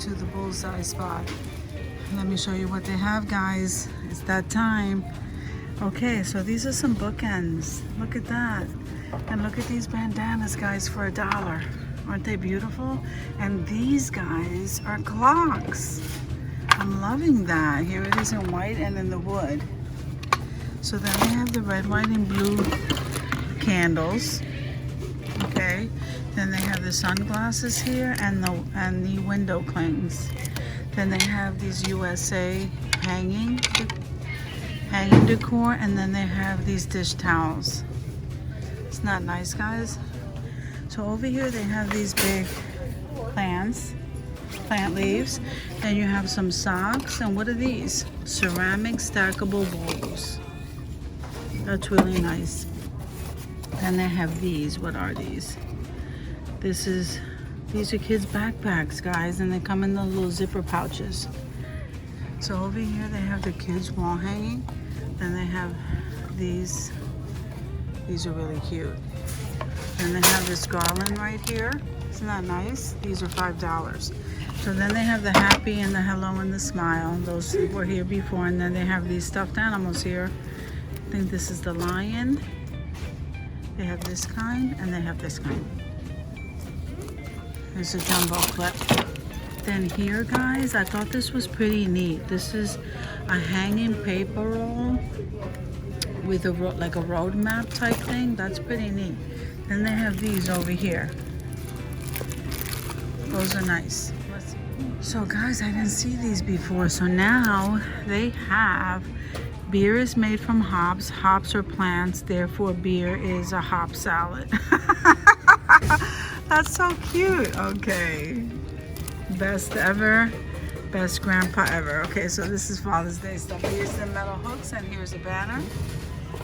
to the Bullseye spot. Let me show you what they have, guys. It's that time. Okay, so these are some bookends. Look at that. And look at these bandanas, guys, for $1. Aren't they beautiful? And these guys are clocks. I'm loving that. Here it is in white and in the wood. So then they have the red, white, and blue candles. Okay. Then they have the sunglasses here and the window clings. Then they have these USA hanging decor, and then they have these dish towels. It's not nice, guys. So over here they have these big plant leaves. Then you have some socks, and what are these? Ceramic stackable bowls. That's really nice. Then they have these. What are these? These are kids' backpacks, guys, and they come in those little zipper pouches. So over here they have the kids' wall hanging. Then they have these. These are really cute. And they have this garland right here. Isn't that nice? These are $5. So then they have the happy and the hello and the smile. Those were here before. And then they have these stuffed animals here. I think this is the lion. They have this kind and they have this kind. There's a jumbo clip. Then here, guys, I thought this was pretty neat. This is a hanging paper roll with like a road map type thing. That's pretty neat. Then they have these over here. Those are nice. So guys, I didn't see these before. So now they have beer is made from hops. Hops are plants, therefore beer is a hop salad. That's so cute. Okay. Best ever. Best grandpa ever. Okay, so this is Father's Day stuff. Here's the metal hooks and here's a banner.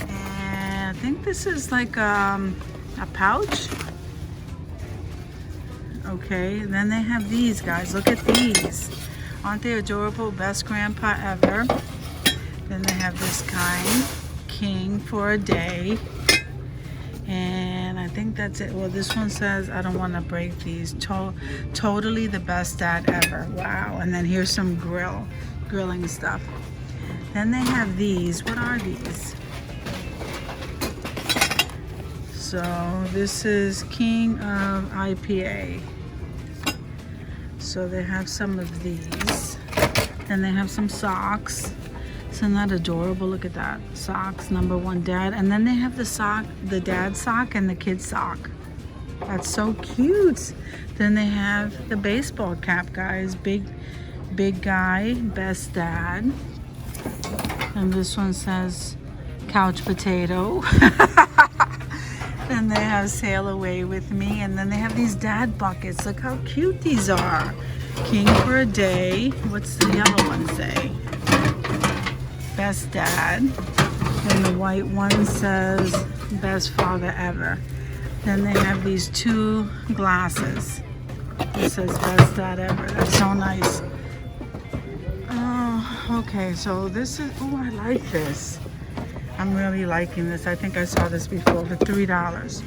And I think this is like a pouch. Okay, then they have these, guys. Look at these. Aren't they adorable? Best grandpa ever. Then they have this kind. King for a day. And I think that's it. Well, this one says, I don't want to break these. Totally the best dad ever. Wow. And then here's some grilling stuff. Then they have these. What are these? So this is King of IPA. So they have some of these. Then they have some socks. Isn't that adorable? Look at that. Socks, #1 dad. And then they have the dad sock and the kid sock. That's so cute. Then they have the baseball cap, guys. Big guy, best dad. And this one says couch potato. Then they have sail away with me. And then they have these dad buckets. Look how cute these are. King for a day. What's the yellow one say? Best dad. And the white one says best father ever. Then they have these 2 glasses. It says best dad ever. That's so nice. Oh, okay, so this is, oh, I like this. I'm really liking this. I think I saw this before for $3.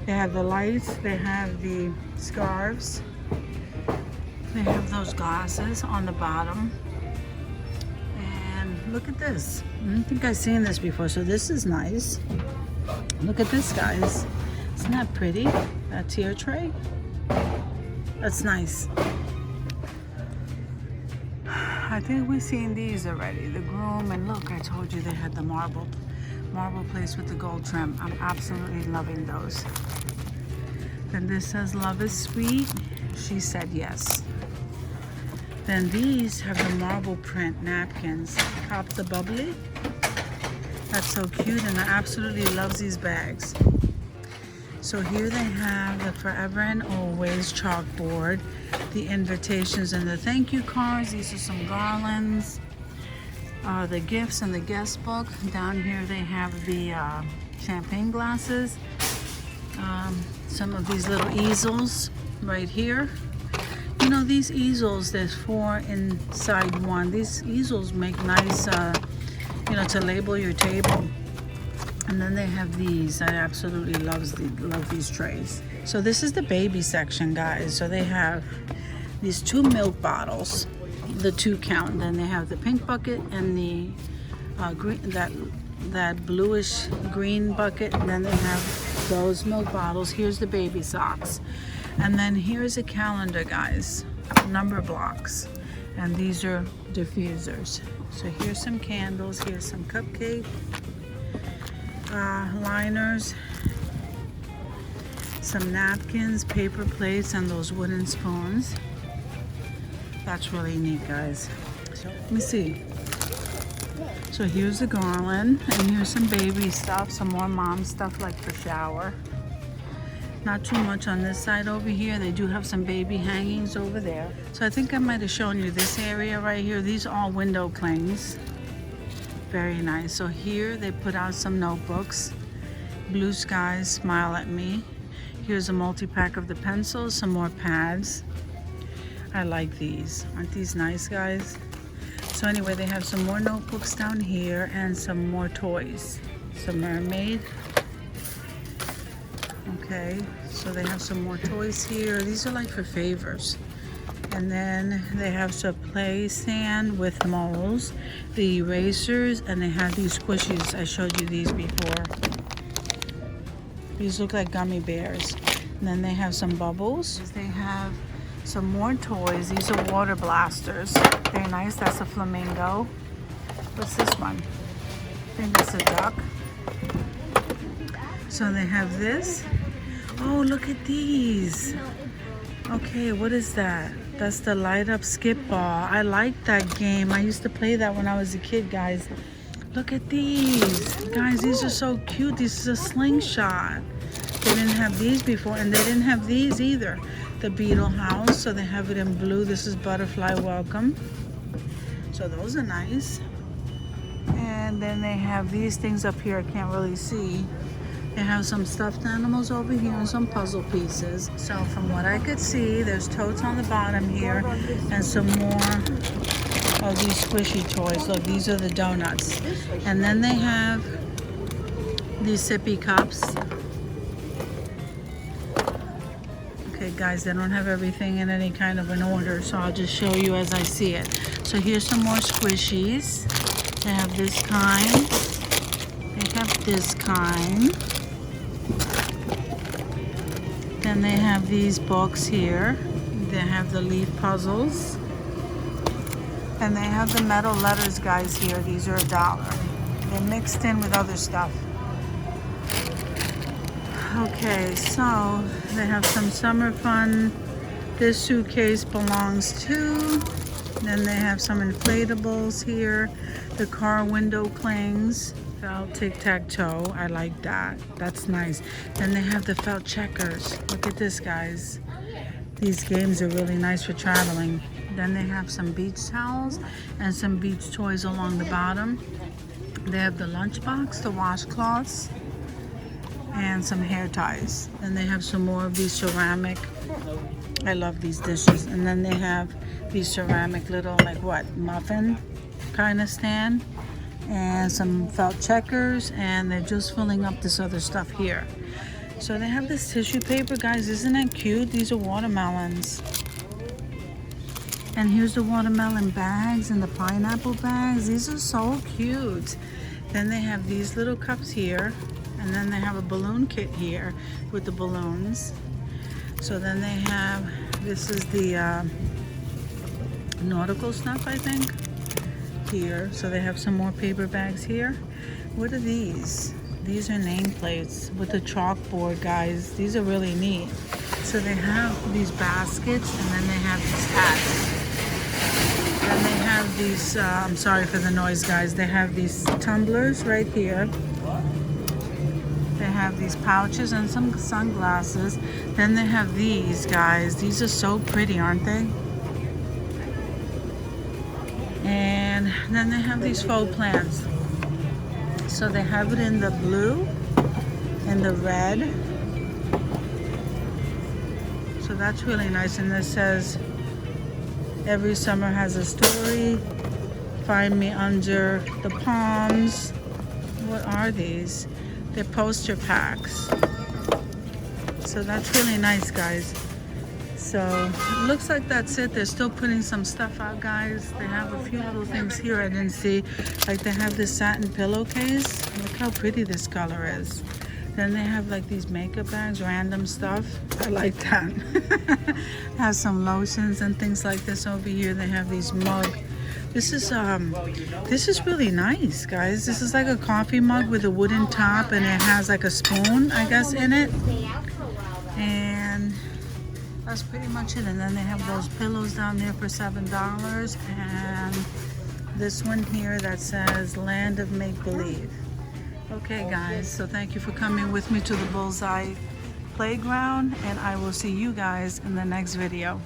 They have the lights, they have the scarves, they have those glasses on the bottom. Look at this. I don't think I've seen this before, so this is nice. Look at this, guys. Isn't that pretty? That tier tray. That's nice. I think we've seen these already. The groom, and look, I told you they had the marble place with the gold trim. I'm absolutely loving those. Then this says love is sweet. She said yes. Then these have the marble print napkins. Pop the bubbly. That's so cute, and I absolutely love these bags. So here they have the forever and always chalkboard, the invitations and the thank you cards. These are some garlands, the gifts and the guest book. Down here they have the champagne glasses, some of these little easels right here. You know, these easels, there's 4 inside one. These easels make nice, you know, to label your table. And then they have these. I absolutely love these trays. So this is the baby section, guys. So they have these 2 milk bottles, the 2 count. Then they have the pink bucket and the green, that bluish green bucket. And then they have those milk bottles. Here's the baby socks. And then here's a calendar, guys, number blocks. And these are diffusers. So here's some candles, here's some cupcake liners, some napkins, paper plates, and those wooden spoons. That's really neat, guys. So let me see. So here's the garland, and here's some baby stuff, some more mom stuff like for shower. Not too much on this side over here. They do have some baby hangings over there. So I think I might have shown you this area right here. These are all window clings. Very nice. So here they put out some notebooks. Blue skies, smile at me. Here's a multi-pack of the pencils, some more pads. I like these. Aren't these nice, guys? So anyway, they have some more notebooks down here and some more toys. Some mermaid. Okay, so they have some more toys here. These are like for favors. And then they have some play stand with moles, the erasers, and they have these squishies. I showed you these before. These look like gummy bears. And then they have some bubbles. They have some more toys. These are water blasters. Very nice. That's a flamingo. What's this one? I think that's a duck. So they have this. Oh, look at these. Okay, what is that? That's the light up skip ball. I like that game. I used to play that when I was a kid, guys. Look at these. Guys, these are so cute. This is a slingshot. They didn't have these before, and they didn't have these either. The beetle house, so they have it in blue. This is butterfly welcome. So those are nice. And then they have these things up here I can't really see. They have some stuffed animals over here and some puzzle pieces. So from what I could see, there's totes on the bottom here and some more of these squishy toys. Look, these are the donuts. And then they have these sippy cups. Okay, guys, they don't have everything in any kind of an order, so I'll just show you as I see it. So here's some more squishies. They have this kind. They have this kind. Then they have these books here. They have the leaf puzzles. And they have the metal letters, guys, here. These are $1. They're mixed in with other stuff. Okay, so they have some summer fun. This suitcase belongs to. Then they have some inflatables here. The car window clings. Felt tic-tac-toe. I like that. That's nice. Then they have the felt checkers. Look at this, guys. These games are really nice for traveling. Then they have some beach towels and some beach toys along the bottom. They have the lunchbox, the washcloths, and some hair ties. And they have some more of these ceramic. I love these dishes. And then they have these ceramic little, like what, muffin kind of stand. And some felt checkers, and they're just filling up this other stuff here. So they have this tissue paper, guys. Isn't it cute? These are watermelons. And here's the watermelon bags and the pineapple bags. These are so cute. Then they have these little cups here, and then they have a balloon kit here with the balloons. So then they have, this is the nautical stuff, I think. Here, so they have some more paper bags here. What are these? These are nameplates with the chalkboard, guys. These are really neat. So they have these baskets, and then they have these hats. Then they have these, I'm sorry for the noise, guys. They have these tumblers right here. They have these pouches and some sunglasses. Then they have these, guys. These are so pretty, aren't they? And then they have these faux plants. So they have it in the blue and the red. So that's really nice. And this says, every summer has a story. Find me under the palms. What are these? They're poster packs. So that's really nice, guys. So it looks like that's it. They're still putting some stuff out, guys. They have a few little things here I didn't see. Like they have this satin pillowcase. Look how pretty this color is. Then they have like these makeup bags, random stuff. I like that. Has some lotions and things like this over here. They have these mug. This is really nice, guys. This is like a coffee mug with a wooden top, and it has like a spoon, I guess, in it. And that's pretty much it. And then they have those pillows down there for $7, and this one here that says Land of Make Believe. Okay, guys, so thank you for coming with me to the Bullseye playground, and I will see you guys in the next video.